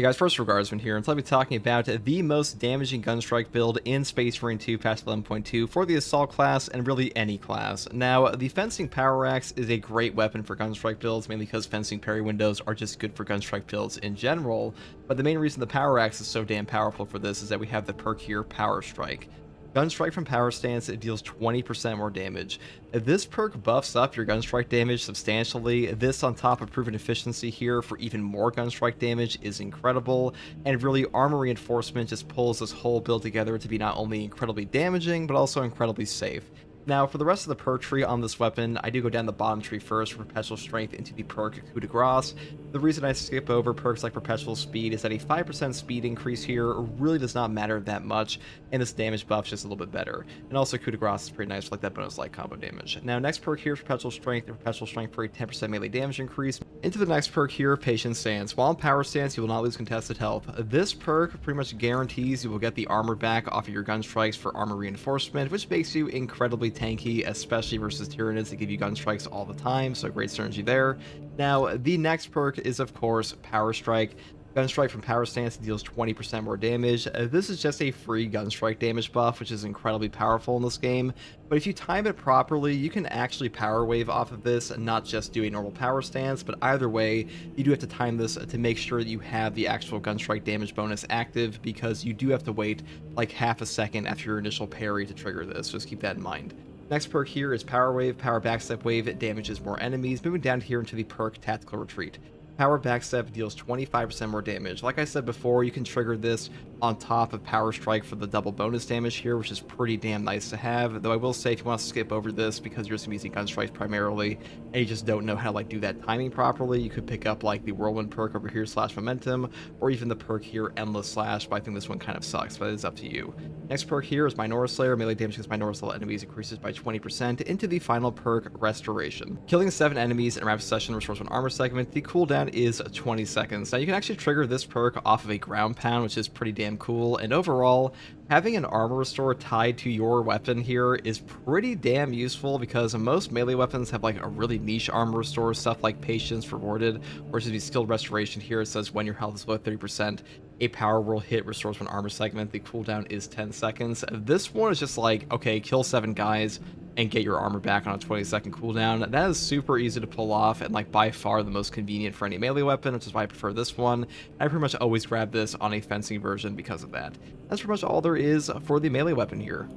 Hey guys, first Regardsman here, and so I'll be talking about the most damaging Gunstrike build in Space Marine 2 patch 11.2 for the Assault class, and really any class. Now, the Fencing Power Axe is a great weapon for Gunstrike builds, mainly because Fencing parry windows are just good for Gunstrike builds in general, but the main reason the Power Axe is so damn powerful for this is that we have the perk here, Power Strike. Gunstrike from Power Stance, it deals 20% more damage. This perk buffs up your Gunstrike damage substantially. This on top of proven efficiency here for even more Gunstrike damage is incredible, and really Armor Reinforcement just pulls this whole build together to be not only incredibly damaging, but also incredibly safe. Now, for the rest of the perk tree on this weapon, I do go down the bottom tree first for Perpetual Strength into the perk Coup de Grace. The reason I skip over perks like Perpetual Speed is that a 5% speed increase here really does not matter that much, and this damage buff is just a little bit better. And also Coup de Grace is pretty nice for like that bonus light combo damage. Now, next perk here is Perpetual Strength, and Perpetual Strength for a 10% melee damage increase. Into the next perk here, Patient Stance. While in Power Stance, you will not lose contested health. This perk pretty much guarantees you will get the armor back off of your gun strikes for armor reinforcement, which makes you incredibly tanky, especially versus Tyranids that give you gun strikes all the time, so great synergy there. Now, the next perk is, of course, Power Strike. Gunstrike from Power Stance deals 20% more damage. This is just a free Gunstrike damage buff, which is incredibly powerful in this game. But if you time it properly, you can actually Power Wave off of this, and not just do a normal Power Stance. But either way, you do have to time this to make sure that you have the actual Gunstrike damage bonus active, because you do have to wait like half a second after your initial parry to trigger this. Just keep that in mind. Next perk here is Power Wave. Power Backstep Wave, it damages more enemies. Moving down here into the perk Tactical Retreat. Power Backstep deals 25% more damage. Like I said before, you can trigger this on top of Power Strike for the double bonus damage here, which is pretty damn nice to have. Though I will say, if you want to skip over this because you're just going to be using Gun Strikes primarily, and you just don't know how to like do that timing properly, you could pick up like the Whirlwind perk over here, Slash Momentum, or even the perk here, Endless Slash, but I think this one kind of sucks, but it's up to you. Next perk here is Minora Slayer. Melee damage against Minora Slayer enemies increases by 20%. Into the final perk, Restoration. Killing 7 enemies in a rapid session restores 1 armor segment. The cooldown is 20 seconds. Now, you can actually trigger this perk off of a ground pound, which is pretty damn cool, and overall, having an armor restore tied to your weapon here is pretty damn useful, because most melee weapons have like a really niche armor restore, stuff like Patience Rewarded, or just the skilled restoration here. It says when your health is below 30%, a power whirl hit restores 1 armor segment. The cooldown is 10 seconds. This one is just like, okay, kill 7 guys and get your armor back on a 20-second cooldown. That is super easy to pull off, and like by far the most convenient for any melee weapon, which is why I prefer this one. I pretty much always grab this on a fencing version because of that. That's pretty much all there is for the melee weapon here.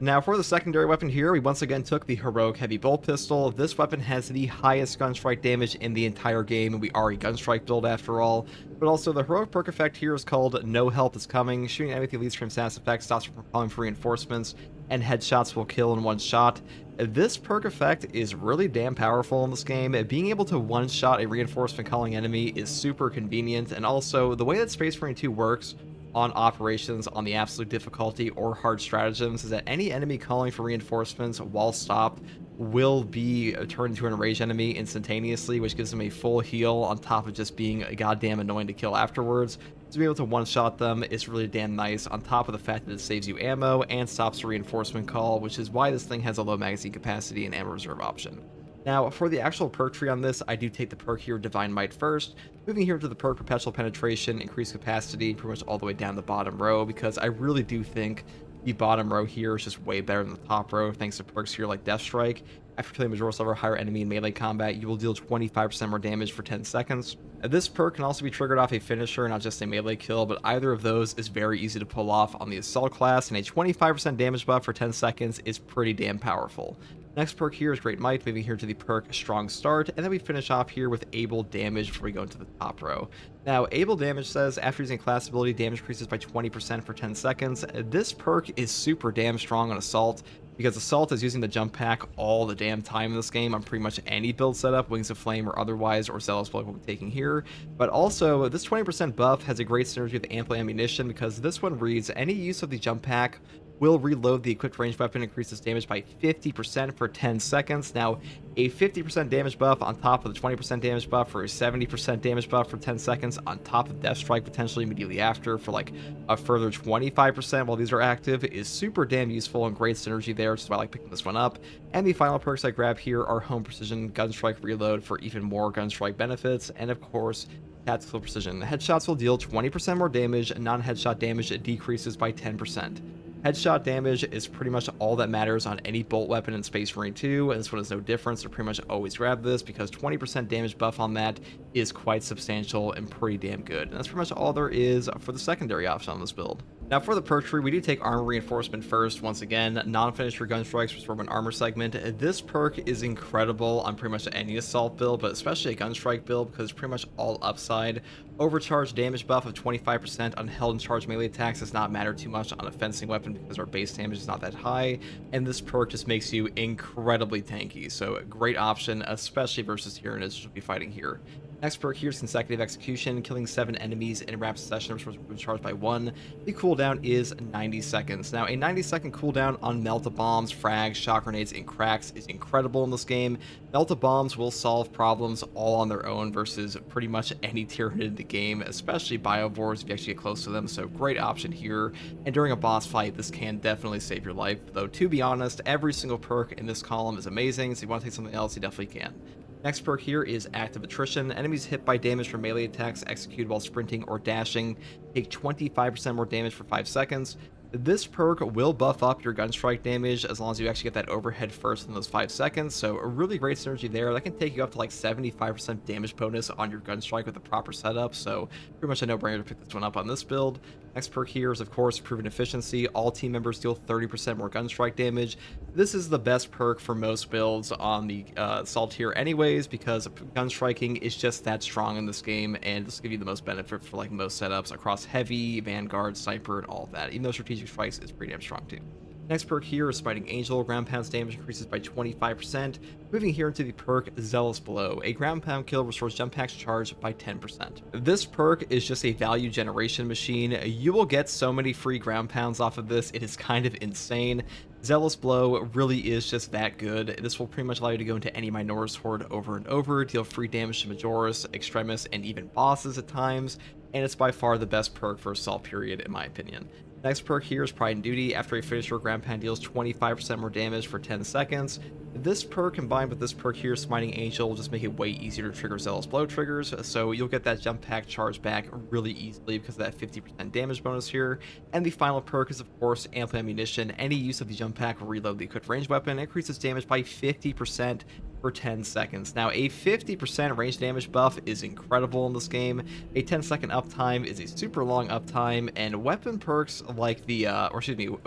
Now, for the secondary weapon here, we once again took the Heroic Heavy Bolt Pistol. This weapon has the highest Gunstrike damage in the entire game, and we are a Gunstrike build after all. But also, the Heroic perk effect here is called No Help is Coming. Shooting an enemy with the least from status effect stops from calling for reinforcements, and headshots will kill in 1 shot. This perk effect is really damn powerful in this game. Being able to one-shot a reinforcement calling enemy is super convenient, and also, the way that Space Marine 2 works on operations on the absolute difficulty or hard stratagems is that any enemy calling for reinforcements while stopped will be turned into an enraged enemy instantaneously, which gives them a full heal on top of just being goddamn annoying to kill afterwards. To be able to one-shot them is really damn nice, on top of the fact that it saves you ammo and stops the reinforcement call, which is why this thing has a low magazine capacity and ammo reserve option. Now, for the actual perk tree on this, I do take the perk here, Divine Might, first. Moving here to the perk Perpetual Penetration, increased capacity, pretty much all the way down the bottom row, because I really do think the bottom row here is just way better than the top row, thanks to perks here like Death Strike. After killing a Majorus level or higher enemy in melee combat, you will deal 25% more damage for 10 seconds. This perk can also be triggered off a finisher, not just a melee kill, but either of those is very easy to pull off on the Assault class, and a 25% damage buff for 10 seconds is pretty damn powerful. Next perk here is Great Might, moving here to the perk Strong Start, and then we finish off here with Able Damage before we go into the top row. Now, Able Damage says after using class ability, damage increases by 20% for 10 seconds. This perk is super damn strong on Assault, because Assault is using the jump pack all the damn time in this game on pretty much any build setup, Wings of Flame or otherwise, or Zealous Blood we'll be taking here. But also, this 20% buff has a great synergy with Ample Ammunition, because this one reads, any use of the jump pack will reload the equipped ranged weapon, increases damage by 50% for 10 seconds. Now, a 50% damage buff on top of the 20% damage buff, or a 70% damage buff for 10 seconds on top of Death Strike potentially immediately after for like a further 25% while these are active, is super damn useful and great synergy there, which is why I like picking this one up. And the final perks I grab here are Home Precision, Gunstrike Reload for even more Gunstrike benefits, and of course, Tactical precision. Headshots will deal 20% more damage, and non-headshot damage decreases by 10%. Headshot damage is pretty much all that matters on any bolt weapon in Space Marine 2, and this one is no different, so pretty much always grab this because 20% damage buff on that is quite substantial and pretty damn good. And that's pretty much all there is for the secondary option on this build. Now for the perk tree, we do take armor reinforcement first. Once again, non-finisher gun strikes restore an armor segment. This perk is incredible on pretty much any assault build, but especially a gunstrike build because it's pretty much all upside. Overcharged damage buff of 25% on held and charged melee attacks does not matter too much on a fencing weapon because our base damage is not that high, and this perk just makes you incredibly tanky. So a great option, especially versus Tyranids, which we'll be fighting here. Next perk here is Consecutive Execution, killing 7 enemies in rapid succession, which was charged by 1. The cooldown is 90 seconds. Now, a 90-second cooldown on Melt-A-Bombs, frags, shock grenades, and cracks is incredible in this game. Melt-A-Bombs will solve problems all on their own versus pretty much any Tyranid in the game, especially Biovores if you actually get close to them, so great option here. And during a boss fight, this can definitely save your life, though to be honest, every single perk in this column is amazing, so if you want to take something else, you definitely can. Next perk here is Active Attrition. Enemies hit by damage from melee attacks executed while sprinting or dashing take 25% more damage for 5 seconds. This perk will buff up your gunstrike damage as long as you actually get that overhead first in those 5 seconds, so a really great synergy there. That can take you up to like 75% damage bonus on your gunstrike with the proper setup, so pretty much a no-brainer to pick this one up on this build. Next perk here is, of course, Proven Efficiency. All team members deal 30% more gunstrike damage. This is the best perk for most builds on the assault tier anyways, because gunstriking is just that strong in this game, and this will give you the most benefit for like most setups across heavy, vanguard, sniper, and all of that, even though strategic strikes is pretty damn strong too. Next perk here is Smiting Angel. Ground pound's damage increases by 25%. Moving here into the perk Zealous Blow. A ground pound kill restores jump packs charge by 10%. This perk is just a value generation machine. You will get so many free ground pounds off of this. It is kind of insane. Zealous Blow really is just that good. This will pretty much allow you to go into any Minotaur's horde over and over, deal free damage to Majoris, Extremis, and even bosses at times, and it's by far the best perk for assault period in my opinion. Next perk here is Pride and Duty. After a finisher, ground pound deals 25% more damage for 10 seconds. This perk combined with this perk here, Smiting Angel, will just make it way easier to trigger Zealous Blow triggers, so you'll get that jump pack charge back really easily because of that 50% damage bonus here. And the final perk is, of course, Ample Ammunition. Any use of the jump pack will reload the equipped ranged weapon, increases damage by 50% for 10 seconds. Now, a 50% range damage buff is incredible in this game. A 10-second uptime is a super long uptime, and weapon perks like the,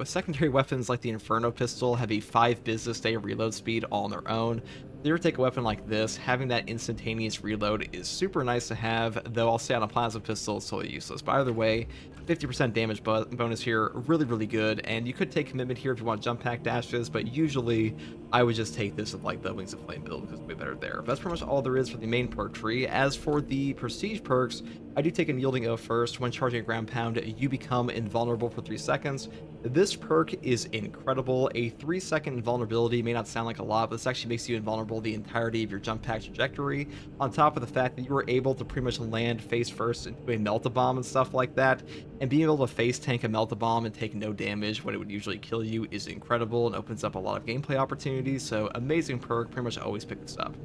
secondary weapons like the Inferno Pistol have a 5 business day reload speed all on their own. If you ever take a weapon like this, having that instantaneous reload is super nice to have, though I'll say on a plasma pistol it's totally useless. But either way, 50% damage bonus here, really good, and you could take commitment here if you want jump pack dashes, but usually I would just take this with like the Wings of Flame build because it's way better there. But that's pretty much all there is for the main perk tree. As for the prestige perks, I do take Unyielding Oath first. When charging a ground pound, you become invulnerable for 3 seconds. This perk is incredible. A 3-second invulnerability may not sound like a lot, but this actually makes you invulnerable the entirety of your jump pack trajectory, on top of the fact that you were able to pretty much land face first into a Melt-A-Bomb and stuff like that, and being able to face tank a Melt-A-Bomb and take no damage when it would usually kill you is incredible and opens up a lot of gameplay opportunities, so amazing perk, pretty much always pick this up.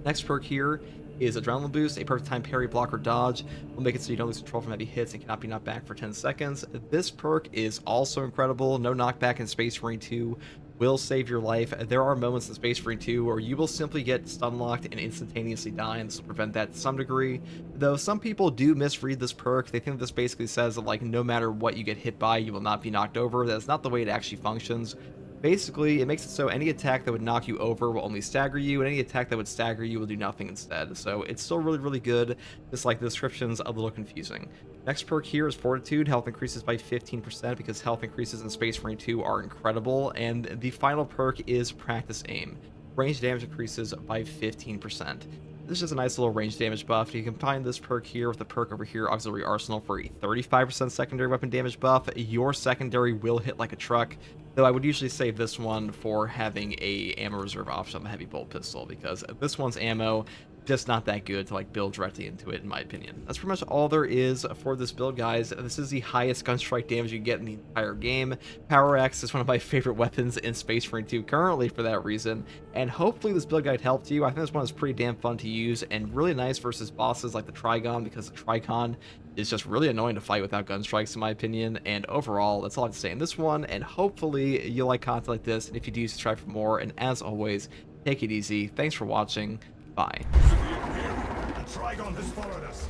Next perk here is Adrenaline Boost. A perfect time parry, block, or dodge will make it so you don't lose control from heavy hits and cannot be knocked back for 10 seconds. This perk is also incredible. No knockback in Space Marine 2 will save your life. There are moments in Space Marine 2 where you will simply get stun locked and instantaneously die, and this will prevent that to some degree. Though some people do misread this perk. They think this basically says that like no matter what you get hit by, you will not be knocked over. That's not the way it actually functions. Basically, it makes it so any attack that would knock you over will only stagger you, and any attack that would stagger you will do nothing instead. So it's still really good, just like the description's a little confusing. Next perk here is Fortitude. Health increases by 15% because health increases in Space Marine 2 are incredible. And the final perk is Practice Aim. Range damage increases by 15%. This is just a nice little range damage buff. You can combine this perk here with the perk over here, Auxiliary Arsenal, for a 35% secondary weapon damage buff. Your secondary will hit like a truck, though I would usually save this one for having a ammo reserve option on the heavy bolt pistol, because this one's ammo just not that good to like build directly into it, in my opinion. That's pretty much all there is for this build, guys. This is the highest Gunstrike damage you get in the entire game. Power Axe is one of my favorite weapons in Space Marine 2 currently for that reason, and hopefully this build guide helped you. I think this one is pretty damn fun to use and really nice versus bosses like the Trigon, because the Trigon is just really annoying to fight without Gunstrikes, in my opinion. And overall, that's all I have to say in this one, and hopefully you like content like this, and if you do, subscribe for more, and as always, take it easy. Thanks for watching. Bye. The Trigon has followed us.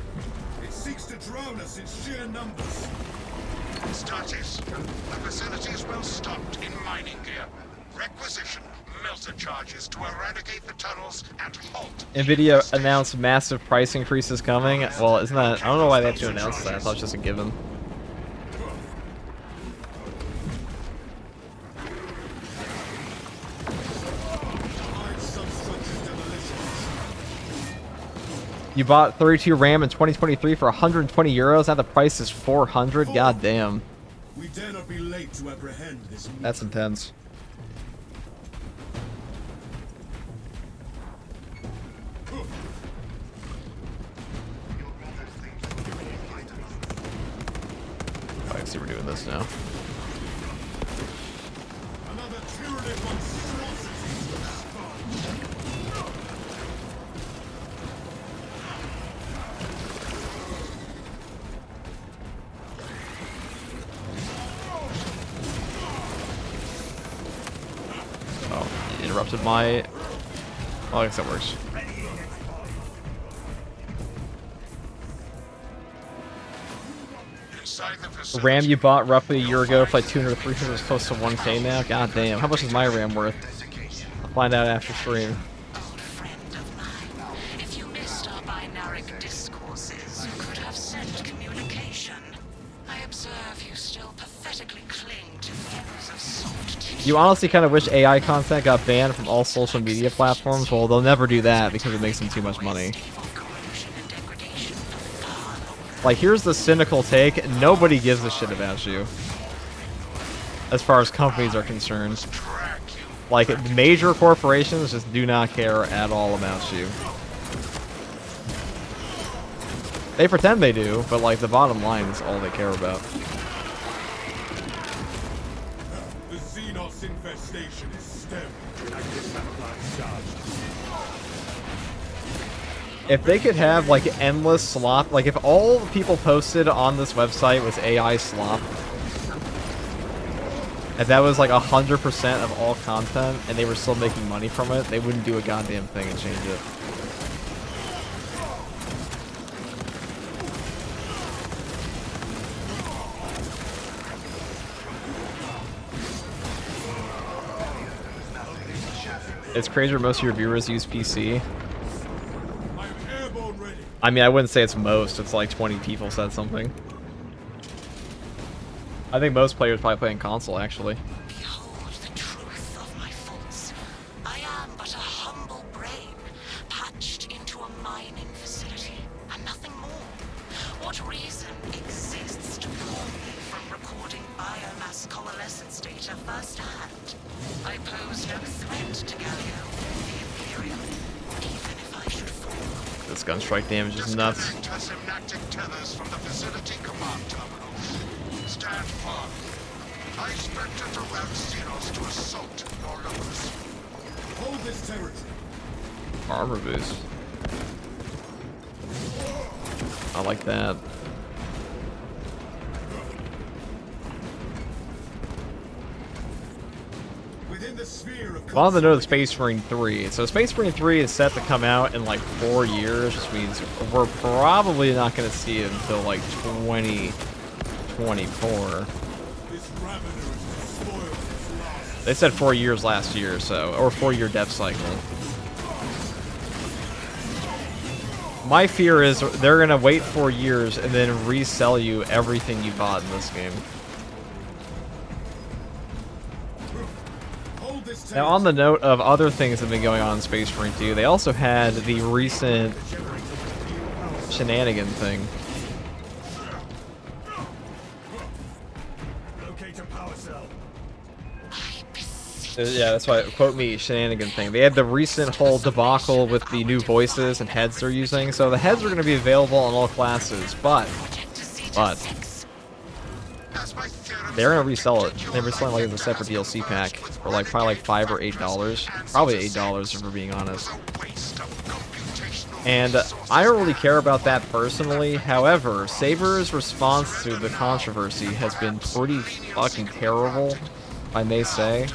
It seeks to drown us in sheer numbers. Status. The facility is well stocked in mining gear. Requisition melter charges to eradicate the tunnels and halt. NVIDIA announced massive price increases coming. Well, isn't that... I don't know why they have to announce that. I thought it was just a given. You bought 32 RAM in 2023 for 120 euros. Now the price is 400. God damn. We dare not be late to apprehend this. That's intense. I see we're doing this now. Another tyranny monstrosity. Oh, you interrupted my... Well, I guess that works. The RAM you bought roughly a year ago for like 200 300 is close to 1K now. God damn. How much is my RAM worth? I'll find out after stream. Old friend of mine, if you missed our binaric discourses, you could have sent communication. I observe you still pathetically cling to views of soft tissue. You honestly kind of wish AI content got banned from all social media platforms? Well, they'll never do that because it makes them too much money. Like, here's the cynical take. Nobody gives a shit about you. As far as companies are concerned. Like, major corporations just do not care at all about you. They pretend they do, but like, the bottom line is all they care about. The Xenos infestation is stemmed. Active sabotage charged. If they could have, like, endless slop, like, if all the people posted on this website was AI slop, and that was, like, 100% of all content, and they were still making money from it, they wouldn't do a goddamn thing and change it. It's crazier most of your viewers use PC. I mean, I wouldn't say it's most. It's like 20 people said something. I think most players probably play on console, actually. Behold the truth of my faults. I am but a humble brain, patched into a mining facility, and nothing more. What reason exists to warn me from recording biomass coalescence data firsthand? I pose no threat to Galio or the Imperium, even if I should fall. This Gunstrike damage is nuts. Synaptic tethers from the facility command terminals. Stand firm. I expect it to rout Xenos to assault your lovers. Hold this territory. Armor boost. I like that. Within the sphere of On the note of Space Marine 3. So Space Marine 3 is set to come out in like 4 years, which means we're probably not going to see it until like 2024. this ravener is to spoil his last. They said 4 years last year, so, or 4-year dev cycle. My fear is they're going to wait 4 years and then resell you everything you bought in this game. Hold this Now, on the note of other things that have been going on in Space Marine 2, they also had the recent shenanigan thing. Locate a power cell. I beseech Yeah, that's why, quote me, shenanigan thing. They had the recent whole debacle with the new voices and heads they're using, so the heads are going to be available on all classes, but they're going to resell it. They're reselling like as a separate DLC pack for like probably like $5 or $8. Probably $8 if we're being honest. And I don't really care about that personally. However, Saber's response to the controversy has been pretty fucking terrible, if I may say.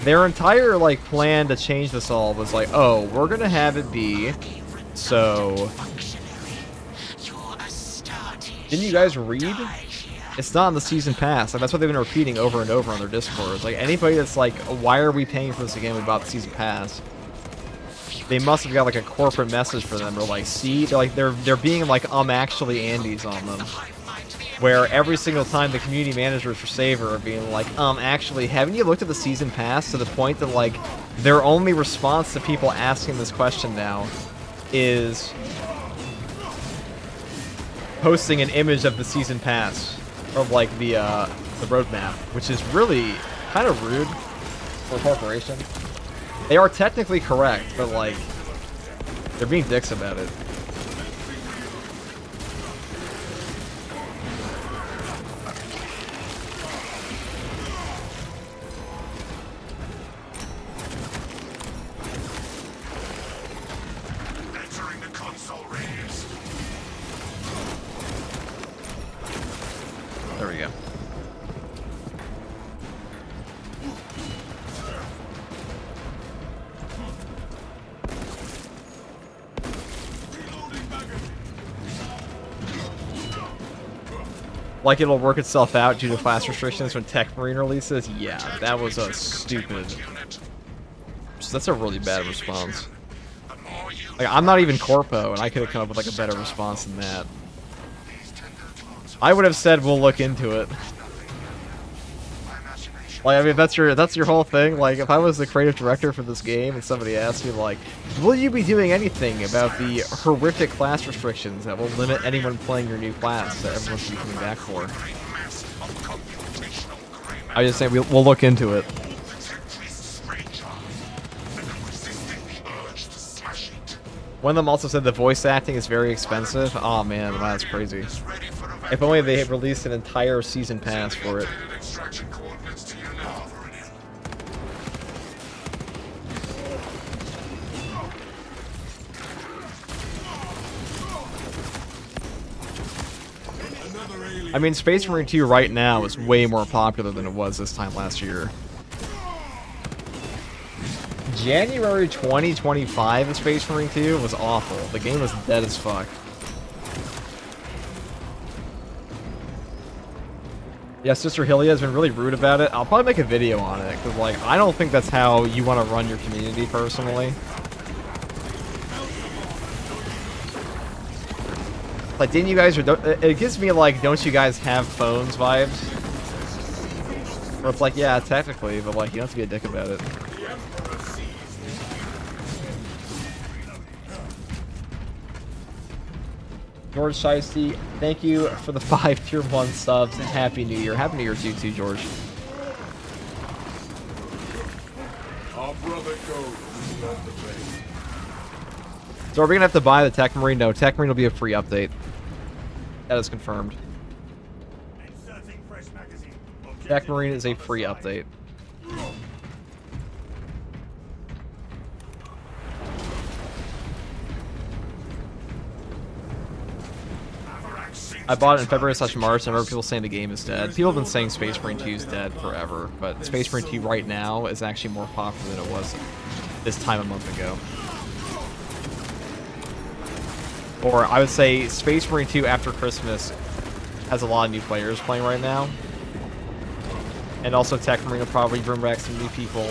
Their entire like plan to change this all was like, oh, we're gonna have it be so. Didn't you guys read? It's not in the season pass. Like, that's what they've been repeating over and over on their Discord. Like anybody that's like, why are we paying for this again? We bought the season pass. They must have got like a corporate message for them, or like, see, they're being like actually Andes on them, where every single time the community managers for Saber are being like, actually, haven't you looked at the season pass, to the point that like their only response to people asking this question now is posting an image of the season pass, of like the roadmap, which is really kind of rude for a corporation. They are technically correct, but like, they're being dicks about it. Entering the console radius. There we go. Like it'll work itself out due to class restrictions when Tech Marine releases? Yeah, that was a stupid... So that's a really bad response. Like, I'm not even Corpo, and I could have come up with like a better response than that. I would have said we'll look into it. Like, I mean, that's your whole thing. Like, if I was the creative director for this game and somebody asked me, like, will you be doing anything about the horrific class restrictions that will limit anyone playing your new class that everyone should be coming back for? I just say we'll look into it. One of them also said the voice acting is very expensive. Oh man, wow, that's crazy. If only they had released an entire season pass for it. I mean, Space Marine 2 right now is way more popular than it was this time last year. January 2025 of Space Marine 2 was awful. The game was dead as fuck. Yeah, Sister Hylia has been really rude about it. I'll probably make a video on it, because, like, I don't think that's how you want to run your community, personally. Like, didn't you guys... It gives me, like, don't you guys have phones vibes? Where it's like, yeah, technically, but, like, you don't have to be a dick about it. George Shiesty, thank you for the 5 tier 1 subs, and Happy New Year. Happy New Year to you too, George. Our brother goes not the base. So are we gonna have to buy the Tech Marine? No, Tech Marine will be a free update. That is confirmed. Inserting fresh magazine. Tech Marine is a free update. I bought it in February/March, and I remember people saying the game is dead. People have been saying Space Marine 2 is dead forever, but Space Marine 2 right now is actually more popular than it was this time a month ago. Or I would say Space Marine 2 after Christmas has a lot of new players playing right now. And also Tech Marine will probably bring back some new people.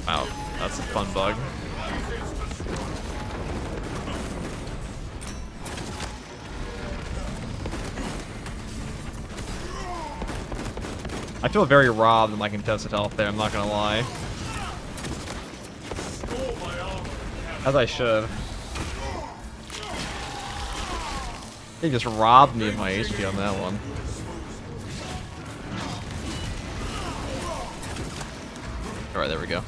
Wow, that's a fun bug. I feel very robbed in my contested health there, I'm not gonna lie. As I should. He just robbed me of my HP on that one. Alright, there we go.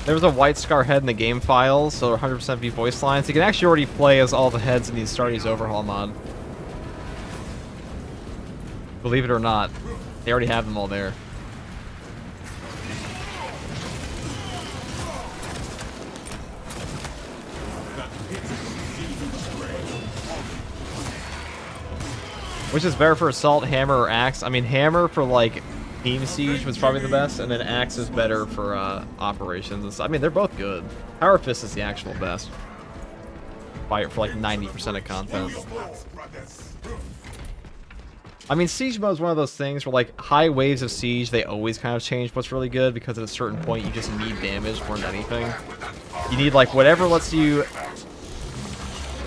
There was a white scar head in the game files, so 100% be voice lines. You can actually already play as all the heads in the Astartes Overhaul mod. Believe it or not, they already have them all there. Which is better for Assault, Hammer, or Axe? I mean, Hammer for, like, Team Siege was probably the best, and then Axe is better for Operations. I mean, they're both good. Power Fist is the actual best. For like 90% of content. I mean, Siege mode is one of those things where, like, high waves of Siege, they always kind of change what's really good, because at a certain point, you just need damage more than anything. You need, like, whatever lets you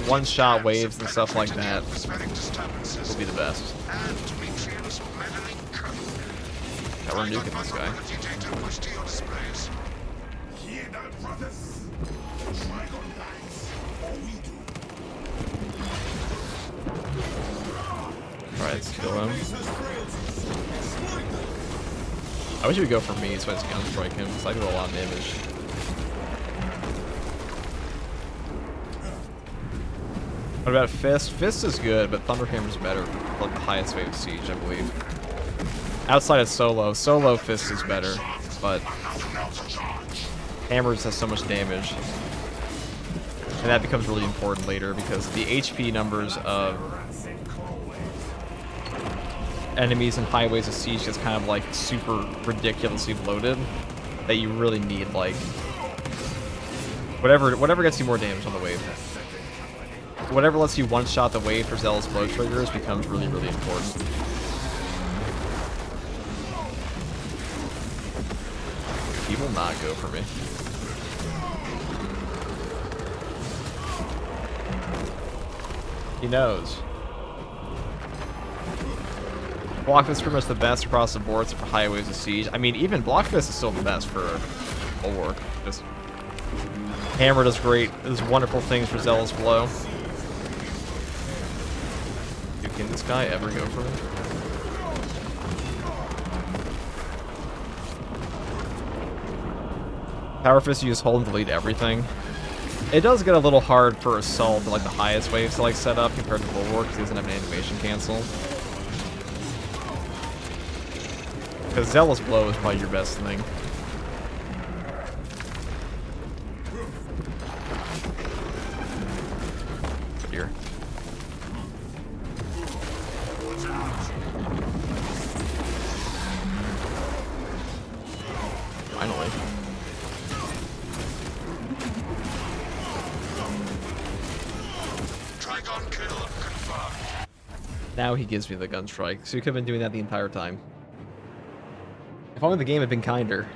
one-shot waves and stuff like that will be the best. Yeah, we're nuking this guy. Alright, let's kill him. I wish he would go for me so I just Gunstrike him, because I do a lot of damage. What about Fist? Fist is good, but Thunderhammer's better for like the highest wave of Siege, I believe. Outside of Solo Fist is better, but Hammers has so much damage. And that becomes really important later because the HP numbers of enemies in high waves of Siege gets kind of like super ridiculously loaded that you really need like whatever gets you more damage on the wave. Whatever lets you one-shot the wave for Zealous Blow triggers becomes really, really important. He will not go for me. He knows. Block Fist is pretty much the best across the board for high waves of Siege. I mean, even Block Fist is still the best for Bulwark. Just Hammer does great, does wonderful things for Zealous Blow. Can this guy ever go for me? Power Fist, you just hold and delete everything. It does get a little hard for Assault to like the highest waves to like set up compared to Bulwark because he doesn't have an animation cancel. Because Zealous Blow is probably your best thing. Here. Finally. Trigon kill confirmed. Now he gives me the Gunstrike, so he could have been doing that the entire time. If only the game had been kinder.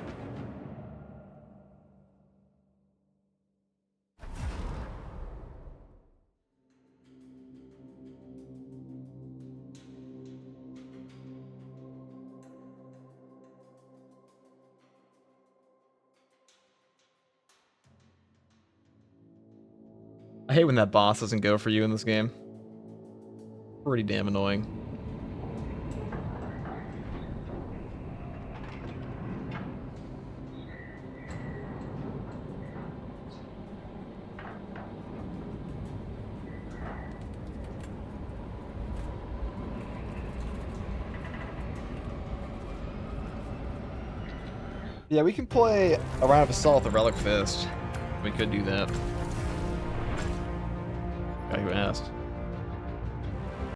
I hate when that boss doesn't go for you in this game. Pretty damn annoying. Yeah, we can play a round of Assault with the Relic Fist. We could do that. Guy who asked.